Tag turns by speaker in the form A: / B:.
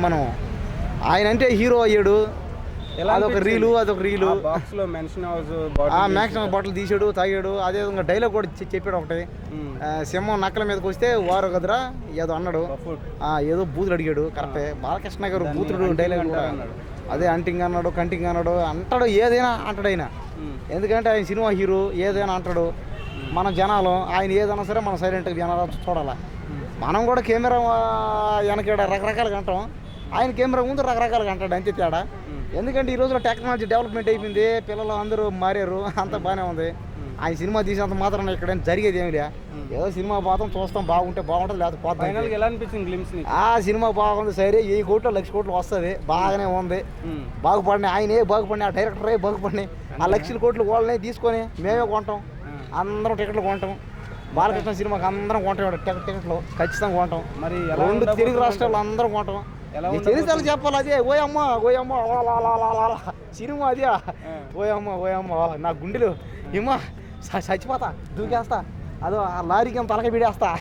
A: మనం ఆయన అంటే హీరో అయ్యాడు, అదొక రీలు
B: బాక్స్ లో మెన్షన్ హౌస్
A: మ్యాక్సిమం బాటిల్ తీసాడు, తాగాడు. అదేవిధంగా డైలాగ్ కూడా చెప్పాడు ఒకటి, సింహం నక్కల మీదకి వస్తే వారు కదరా ఏదో అన్నాడు, ఏదో బూతులు అడిగాడు. కరెక్టే, బాలకృష్ణ గారు బూతుడు డైలాగ్ అన్నాడు. అదే అంటింగ్ అన్నాడు, కంటింగ్ అన్నాడు, అంటాడు, ఏదైనా అంటాడు ఆయన. ఎందుకంటే ఆయన సినిమా హీరో, ఏదైనా అంటాడు. మన జనాలు ఆయన ఏదైనా సరే మనం సైలెంట్గా జనాలు చూడాలి. మనం కూడా కెమెరా వెనక రకరకాలుగా అంటాం, ఆయన కెమెరా ముందు రకరకాలుగా అంటాడు, అంతే తేడా. ఎందుకంటే ఈ రోజులో టెక్నాలజీ డెవలప్మెంట్ అయిపోయింది, పిల్లలు అందరూ మారారు, అంతా బాగానే ఉంది. ఆయన సినిమా తీసేంత మాత్రం ఇక్కడ జరిగేది ఏమి లే, ఏదో సినిమా పోతాం, చూస్తాం, బాగుంటే బాగుంటుంది, లేకపోతే పోతాం.
B: ఎలా అనిపించింది గ్లిమ్స్?
A: సినిమా బాగుంది, సరే 1000 కోట్లు 1,00,000 కోట్లు వస్తుంది, బాగానే ఉంది. బాగుపడినాయి, ఆయనే బాగుపడినాయి, ఆ డైరెక్టరే బాగుపడినాయి. ఆ 1,00,000 కోట్లు వాళ్ళని తీసుకొని మేమే కొంటాం, అందరం టికెట్లు కొంటాం. బాలకృష్ణ సినిమాకి అందరం కొంటాం, టికెట్లు ఖచ్చితంగా కొంటాం. మరి 2 తెలుగు రాష్ట్రాలు అందరం కొంటాం. తెలిసాలి చెప్పాలి, అదే ఓయమ్మ సినిమా అదే, ఓయమ్మ నా గుండెలు ఏమో చచ్చిపోతా, దూకేస్తా, అదో ఆ లారీకి తలక బిడేస్తా.